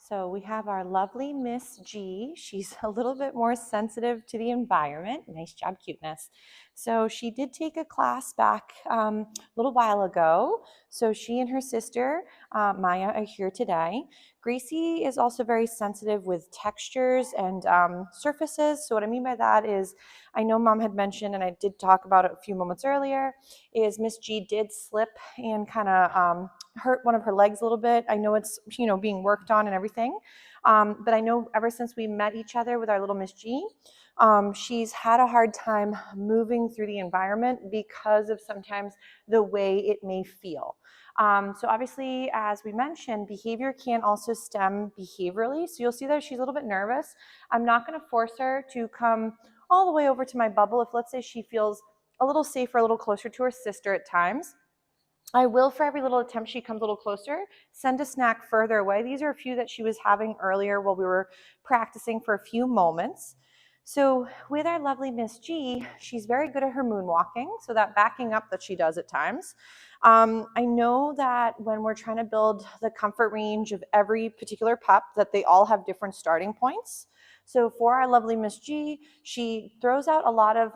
So we have our lovely Miss G. She's a little bit more sensitive to the environment. Nice job, cuteness. So she did take a class back a little while ago. So she and her sister, Maya, are here today. Gracie is also very sensitive with textures and surfaces. So what I mean by that is, I know Mom had mentioned, and I did talk about it a few moments earlier, is Miss G did slip and kind of hurt one of her legs a little bit. I know it's, being worked on and everything. But I know ever since we met each other with our little Miss G, she's had a hard time moving through the environment because of sometimes the way it may feel. So obviously, as we mentioned, behavior can also stem behaviorally. So you'll see that she's a little bit nervous. I'm not going to force her to come all the way over to my bubble. If, let's say, she feels a little safer, a little closer to her sister at times, I will, for every little attempt she comes a little closer, send a snack further away. These are a few that she was having earlier while we were practicing for a few moments. So with our lovely Miss G, she's very good at her moonwalking, so that backing up that she does at times. I know that when we're trying to build the comfort range of every particular pup, that they all have different starting points. So for our lovely Miss G, she throws out a lot of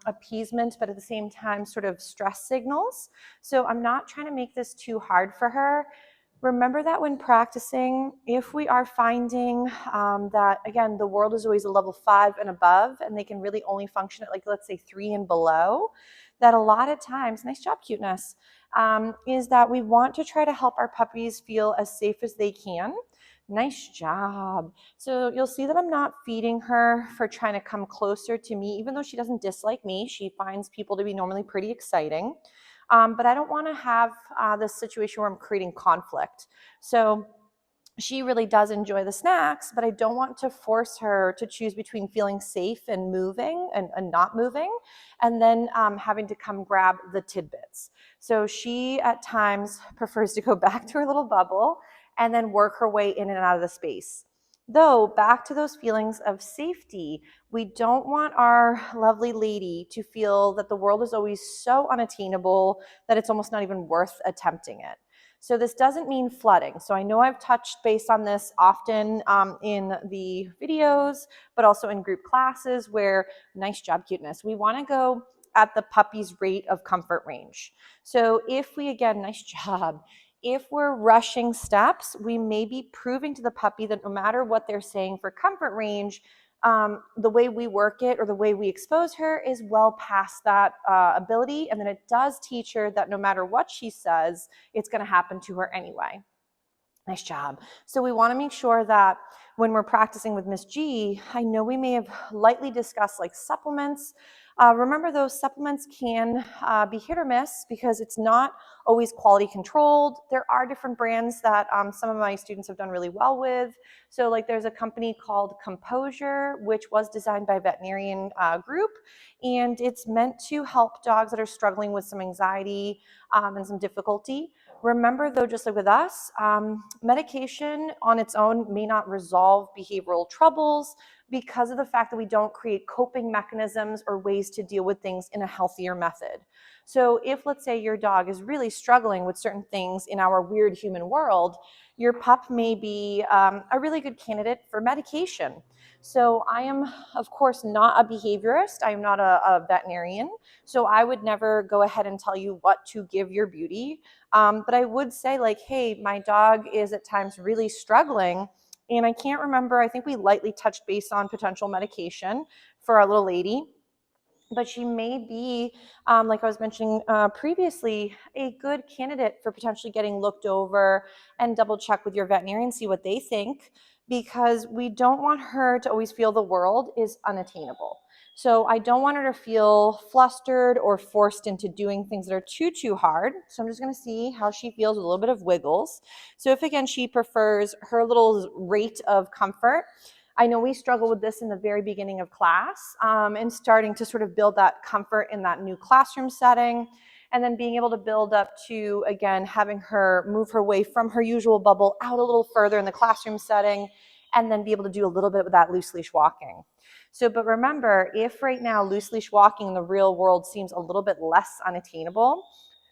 appeasement, but at the same time sort of stress signals. So I'm not trying to make this too hard for her. Remember that when practicing, if we are finding that, again, the world is always a level 5 and above, and they can really only function at, let's say 3 and below, that a lot of times, nice job, cuteness, is that we want to try to help our puppies feel as safe as they can. Nice job. So you'll see that I'm not feeding her for trying to come closer to me, even though she doesn't dislike me. She finds people to be normally pretty exciting. But I don't want to have this situation where I'm creating conflict. So she really does enjoy the snacks, but I don't want to force her to choose between feeling safe and moving and not moving, and then having to come grab the tidbits. So she at times prefers to go back to her little bubble and then work her way in and out of the space. Though, back to those feelings of safety, we don't want our lovely lady to feel that the world is always so unattainable that it's almost not even worth attempting it. So this doesn't mean flooding. So I know I've touched base on this often in the videos, but also in group classes where, nice job, cuteness, we want to go at the puppy's rate of comfort range. So if we, again, nice job, if we're rushing steps, we may be proving to the puppy that no matter what they're saying for comfort range, the way we work it or the way we expose her is well past that ability. And then it does teach her that no matter what she says, it's going to happen to her anyway. Nice job. So we want to make sure that when we're practicing with Miss G, I know we may have lightly discussed supplements. Remember, those supplements can be hit or miss because it's not always quality controlled. There are different brands that some of my students have done really well with. So there's a company called Composure, which was designed by a veterinarian group, and it's meant to help dogs that are struggling with some anxiety and some difficulty. Remember, though, just like with us, medication on its own may not resolve behavioral troubles because of the fact that we don't create coping mechanisms or ways to deal with things in a healthier method. So if, let's say, your dog is really struggling with certain things in our weird human world, your pup may be a really good candidate for medication. So I am, of course, not a behaviorist. I am not a veterinarian. So I would never go ahead and tell you what to give your beauty. But I would say hey, my dog is at times really struggling. And I can't remember, I think we lightly touched base on potential medication for our little lady. But she may be, like I was mentioning previously, a good candidate for potentially getting looked over and double check with your veterinarian, see what they think, because we don't want her to always feel the world is unattainable. So I don't want her to feel flustered or forced into doing things that are too hard. So I'm just going to see how she feels with a little bit of wiggles. So if, again, she prefers her little rate of comfort, I know we struggle with this in the very beginning of class and starting to sort of build that comfort in that new classroom setting, and then being able to build up to, again, having her move her way from her usual bubble out a little further in the classroom setting, and then be able to do a little bit with that loose leash walking. So, but remember, if right now loose leash walking in the real world seems a little bit less unattainable,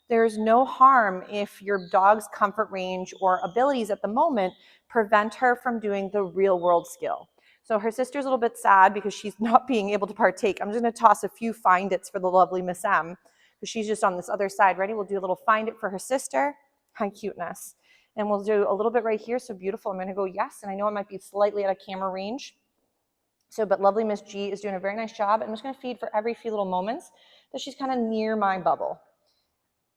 There's no harm if your dog's comfort range or abilities at the moment prevent her from doing the real world skill. So her sister's a little bit sad because she's not being able to partake. I'm just going to toss a few find its for the lovely Miss M because she's just on this other side. Ready? We'll do a little find it for her sister. Hi, cuteness. And we'll do a little bit right here. So beautiful. I'm going to go yes. And I know it might be slightly out of camera range. So, but lovely Miss G is doing a very nice job. I'm just going to feed for every few little moments that she's kind of near my bubble.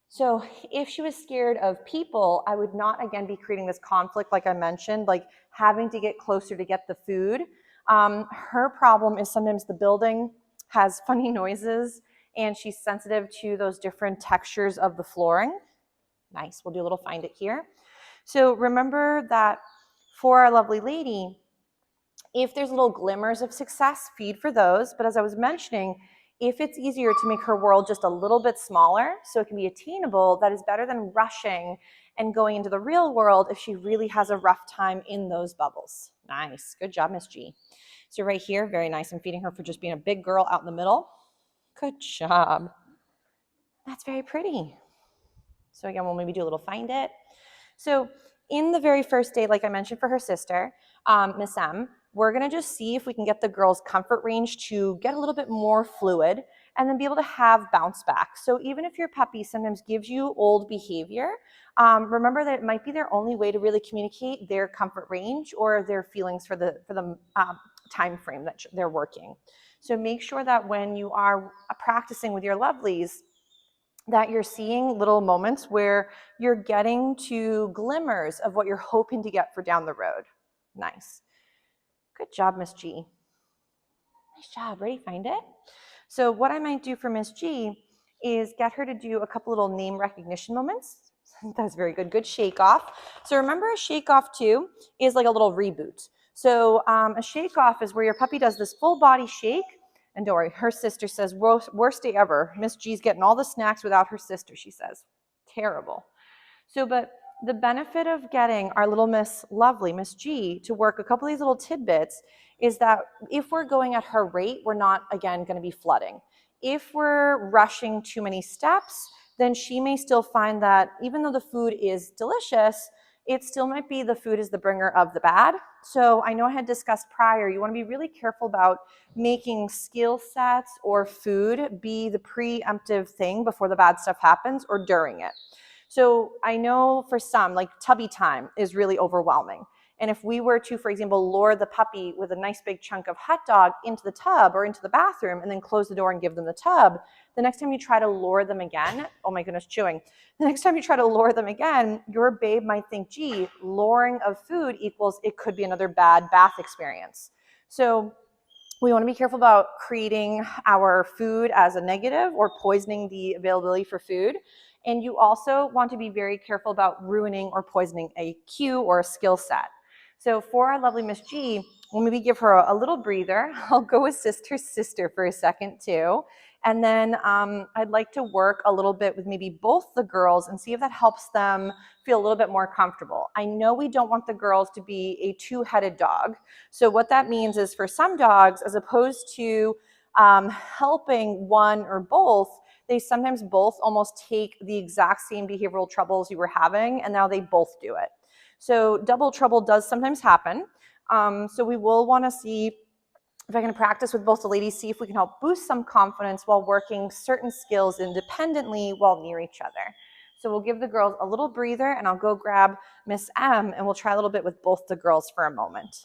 So if she was scared of people, I would not, again, be creating this conflict like I mentioned, like having to get closer to get the food. Her problem is sometimes the building has funny noises and she's sensitive to those different textures of the flooring. Nice, we'll do a little find it here. So remember that for our lovely lady, if there's little glimmers of success, feed for those. But as I was mentioning, if it's easier to make her world just a little bit smaller so it can be attainable, that is better than rushing and going into the real world if she really has a rough time in those bubbles. Nice. Good job, Miss G. So right here, very nice. I'm feeding her for just being a big girl out in the middle. Good job. That's very pretty. So again, we'll maybe do a little find it. So in the very first day, like I mentioned for her sister, Miss M, we're going to just see if we can get the girl's comfort range to get a little bit more fluid and then be able to have bounce back. So even if your puppy sometimes gives you old behavior, remember that it might be their only way to really communicate their comfort range or their feelings for the time frame that they're working. So make sure that when you are practicing with your lovelies, that you're seeing little moments where you're getting to glimmers of what you're hoping to get for down the road. Nice. Good job, Miss G. Nice job. Ready? Find it? So what I might do for Miss G is get her to do a couple little name recognition moments. That's very good. Good shake off. So remember, a shake off too is like a little reboot. So a shake off is where your puppy does this full body shake. And don't worry, her sister says, worst day ever. Miss G's getting all the snacks without her sister, she says. Terrible. So, but the benefit of getting our little Miss Lovely, Miss G, to work a couple of these little tidbits is that if we're going at her rate, we're not, again, going to be flooding. If we're rushing too many steps, then she may still find that even though the food is delicious, it still might be the food is the bringer of the bad. So I know I had discussed prior, you want to be really careful about making skill sets or food be the preemptive thing before the bad stuff happens or during it. So I know for some, like tubby time is really overwhelming. And if we were to, for example, lure the puppy with a nice big chunk of hot dog into the tub or into the bathroom and then close the door and give them the tub, the next time you try to lure them again, oh my goodness, chewing. The next time you try to lure them again, your babe might think, gee, luring of food equals it could be another bad bath experience. So we want to be careful about creating our food as a negative or poisoning the availability for food. And you also want to be very careful about ruining or poisoning a cue or a skill set. So for our lovely Miss G, we'll maybe give her a little breather. I'll go assist her sister for a second too. And then I'd like to work a little bit with maybe both the girls and see if that helps them feel a little bit more comfortable. I know we don't want the girls to be a two-headed dog. So what that means is for some dogs, as opposed to helping one or both, they sometimes both almost take the exact same behavioral troubles you were having, and now they both do it. So double trouble does sometimes happen. So we will want to see if I can practice with both the ladies, see if we can help boost some confidence while working certain skills independently while near each other. So we'll give the girls a little breather, and I'll go grab Miss M, and we'll try a little bit with both the girls for a moment.